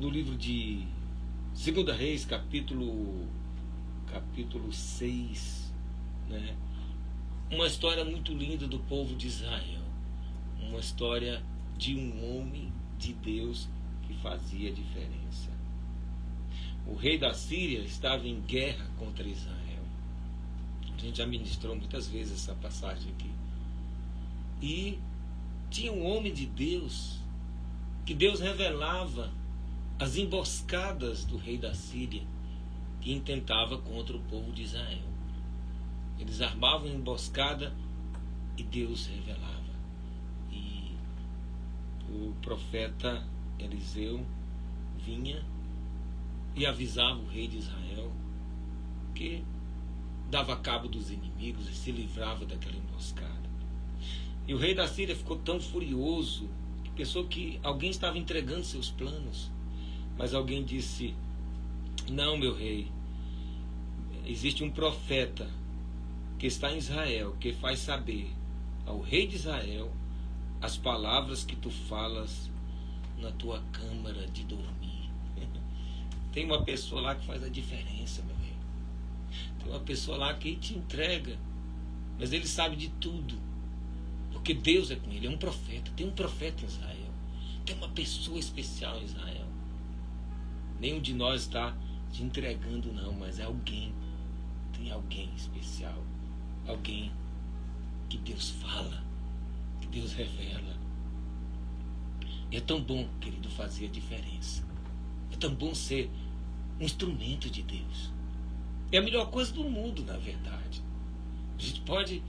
no livro de 2 Reis, capítulo 6, né? Uma história muito linda do povo de Israel. Uma história de um homem de Deus que fazia diferença. O rei da Síria estava em guerra contra Israel. A gente já ministrou muitas vezes essa passagem aqui. E tinha um homem de Deus, que Deus revelava as emboscadas do rei da Síria, que intentava contra o povo de Israel. Eles armavam emboscada e Deus revelava. E o profeta Eliseu vinha e avisava o rei de Israel, que dava cabo dos inimigos e se livrava daquela emboscada. E o rei da Síria ficou tão furioso que pensou que alguém estava entregando seus planos. Mas alguém disse: não, meu rei, existe um profeta que está em Israel, que faz saber ao rei de Israel as palavras que tu falas na tua câmara de dormir. Tem uma pessoa lá que faz a diferença, meu rei. Tem uma pessoa lá que te entrega, mas ele sabe de tudo, porque Deus é com ele, é um profeta. Tem um profeta em Israel, tem uma pessoa especial em Israel. Nenhum de nós está te entregando, não, mas é alguém. Tem alguém especial, alguém que Deus fala, que Deus revela. E é tão bom, querido, fazer a diferença. É tão bom ser um instrumento de Deus. É a melhor coisa do mundo, na verdade. A gente pode,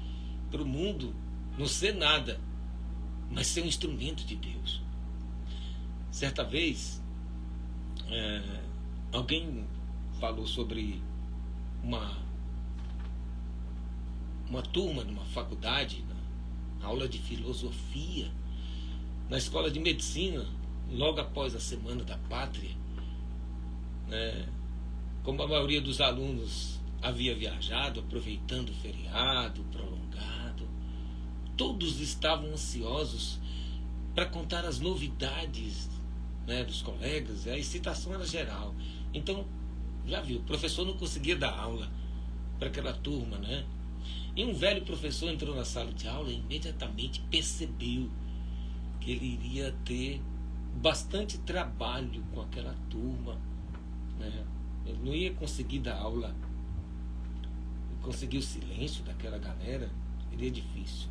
para o mundo, não ser nada, mas ser um instrumento de Deus. Certa vez, alguém falou sobre uma turma numa faculdade, na aula de filosofia, na escola de medicina, logo após a Semana da Pátria, né? Como a maioria dos alunos havia viajado, aproveitando o feriado prolongado, todos estavam ansiosos para contar as novidades, né, dos colegas. A excitação era geral. Então, já viu, o professor não conseguia dar aula para aquela turma, né? E um velho professor entrou na sala de aula e imediatamente percebeu que ele iria ter bastante trabalho com aquela turma, né? Ele não ia conseguir dar aula, conseguir o silêncio daquela galera, seria difícil.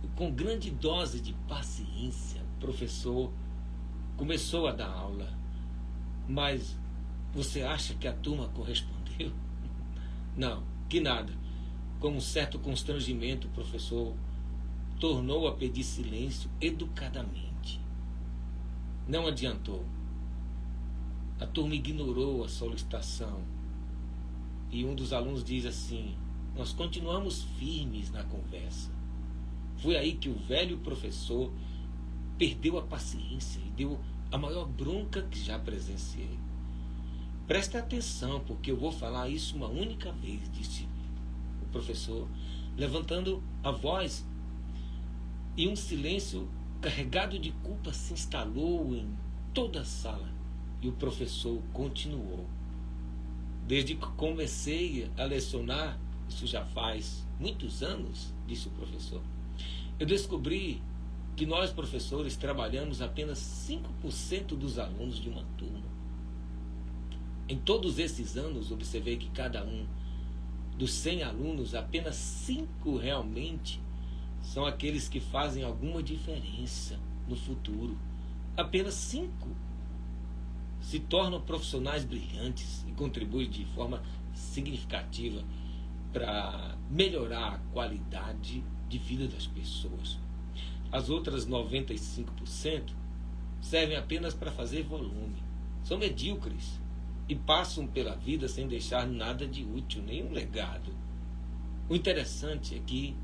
E com grande dose de paciência, o professor começou a dar aula. Mas você acha que a turma correspondeu? Não, que nada. Com um certo constrangimento, o professor tornou a pedir silêncio educadamente. Não adiantou. A turma ignorou a solicitação. E um dos alunos diz assim: nós continuamos firmes na conversa. Foi aí que o velho professor perdeu a paciência e deu a maior bronca que já presenciei. Preste atenção, porque eu vou falar isso uma única vez, disse o professor, levantando a voz, e um silêncio carregado de culpa se instalou em toda a sala. E o professor continuou: desde que comecei a lecionar, isso já faz muitos anos, disse o professor, eu descobri que nós, professores, trabalhamos apenas 5% dos alunos de uma turma. Em todos esses anos, observei que cada um dos 100 alunos, apenas 5 realmente são aqueles que fazem alguma diferença no futuro. Apenas 5 se tornam profissionais brilhantes e contribuem de forma significativa para melhorar a qualidade de vida das pessoas. As outras 95% servem apenas para fazer volume. São medíocres e passam pela vida sem deixar nada de útil, nenhum legado. O interessante é que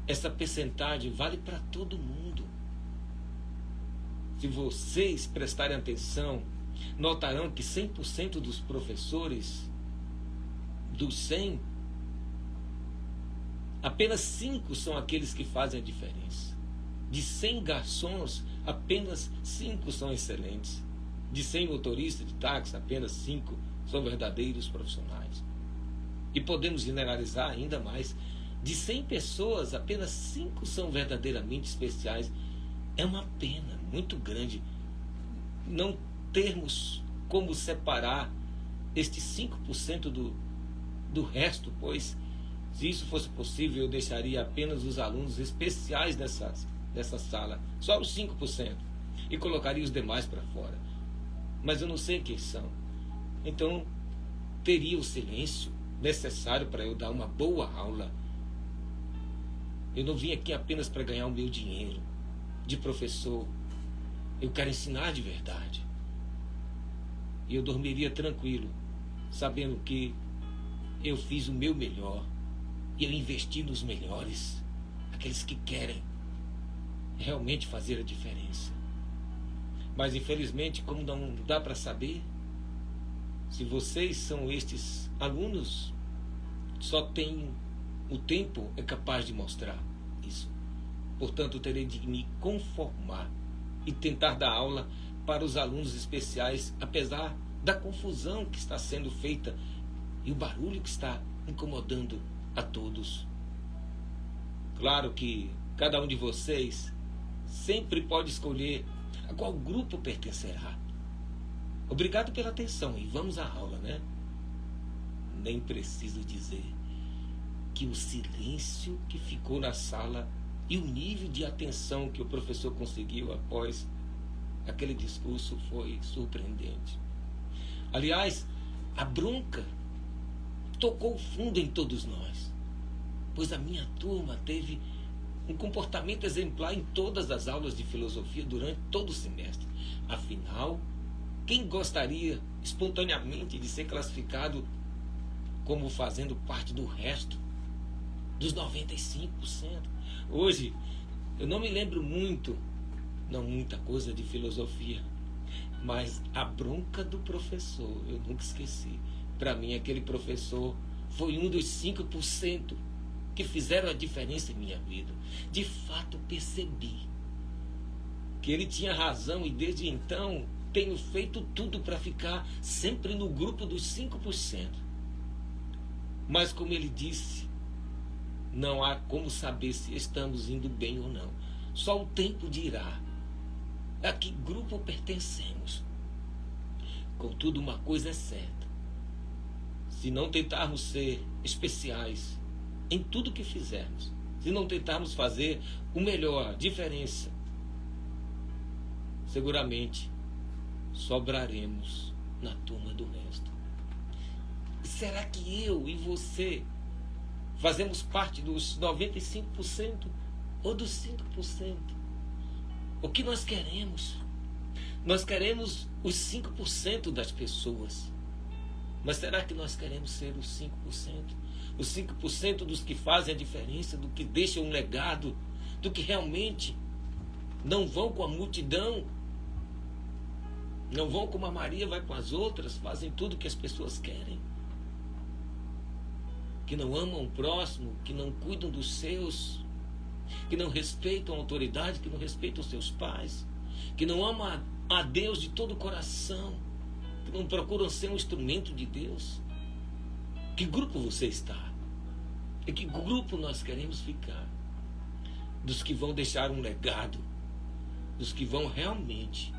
essa percentagem vale para todo mundo. Se vocês prestarem atenção, notarão que 100% dos professores, dos 100, apenas 5 são aqueles que fazem a diferença. De 100 garçons, apenas 5 são excelentes. De 100 motoristas de táxi, apenas 5 são verdadeiros profissionais. E podemos generalizar ainda mais. De 100 pessoas, apenas 5 são verdadeiramente especiais. É uma pena muito grande não termos como separar estes 5% do resto, pois se isso fosse possível, eu deixaria apenas os alunos especiais dessa sala, só os 5%, e colocaria os demais para fora. Mas eu não sei quem são. Então, teria o silêncio necessário para eu dar uma boa aula. Eu não vim aqui apenas para ganhar o meu dinheiro de professor. Eu quero ensinar de verdade. E eu dormiria tranquilo, sabendo que eu fiz o meu melhor. E eu investi nos melhores, aqueles que querem realmente fazer a diferença. Mas infelizmente, como não dá para saber, se vocês são estes alunos, só tem o tempo é capaz de mostrar isso. Portanto, terei de me conformar e tentar dar aula para os alunos especiais, apesar da confusão que está sendo feita e o barulho que está incomodando a todos. Claro que cada um de vocês sempre pode escolher a qual grupo pertencerá. Obrigado pela atenção e vamos à aula, né? Nem preciso dizer que o silêncio que ficou na sala e o nível de atenção que o professor conseguiu após aquele discurso foi surpreendente. Aliás, a bronca tocou fundo em todos nós, pois a minha turma teve um comportamento exemplar em todas as aulas de filosofia durante todo o semestre. Afinal, quem gostaria espontaneamente de ser classificado como fazendo parte do resto, dos 95%? Hoje, eu não me lembro muita coisa de filosofia, mas a bronca do professor, eu nunca esqueci. Para mim, aquele professor foi um dos 5% que fizeram a diferença em minha vida. De fato, percebi que ele tinha razão e desde então tenho feito tudo para ficar sempre no grupo dos 5%. Mas como ele disse, não há como saber se estamos indo bem ou não. Só o tempo dirá a que grupo pertencemos. Contudo, uma coisa é certa. Se não tentarmos ser especiais em tudo que fizermos, se não tentarmos fazer o melhor, a diferença, seguramente sobraremos na turma do resto. Será que eu e você fazemos parte dos 95% ou dos 5%? O que nós queremos? Nós queremos os 5% das pessoas. Mas será que nós queremos ser os 5%? Os 5% dos que fazem a diferença, do que deixam um legado, do que realmente não vão com a multidão, não vão como a Maria vai com as outras, fazem tudo que as pessoas querem, que não amam o próximo, que não cuidam dos seus, que não respeitam a autoridade, que não respeitam os seus pais, que não amam a Deus de todo o coração, que não procuram ser um instrumento de Deus? Que grupo você está? E que grupo nós queremos ficar? Dos que vão deixar um legado, dos que vão realmente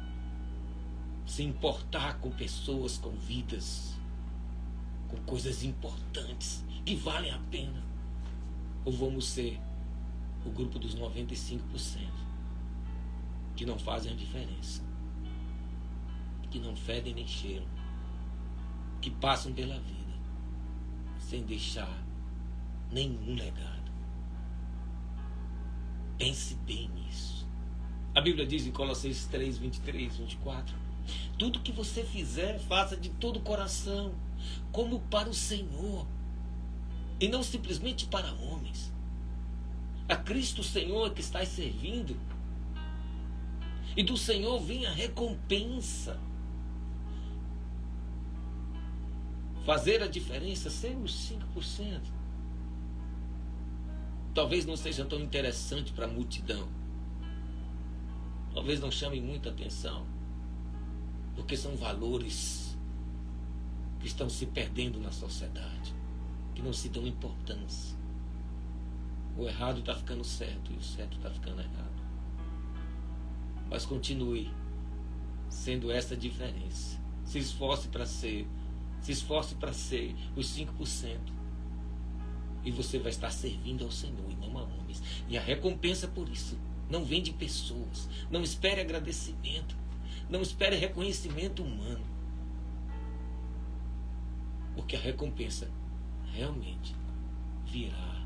se importar com pessoas, com vidas, com coisas importantes que valem a pena? Ou vamos ser o grupo dos 95% que não fazem a diferença, que não fedem nem cheiram, que passam pela vida sem deixar nenhum legado? Pense bem nisso. A Bíblia diz em Colossenses 3, 23, 24: tudo que você fizer, faça de todo o coração, como para o Senhor, e não simplesmente para homens. A Cristo Senhor que estás servindo, e do Senhor vem a recompensa. Fazer a diferença, ser os 5%, talvez não seja tão interessante para a multidão, talvez não chame muita atenção, Porque são valores que estão se perdendo na sociedade, que não se dão importância. O errado está ficando certo e o certo está ficando errado. Mas continue sendo essa a diferença. Se esforce para ser os 5%. E você vai estar servindo ao Senhor e não a homens. E a recompensa por isso não vem de pessoas. Não espere agradecimento. Não espere reconhecimento humano. Porque a recompensa realmente virá.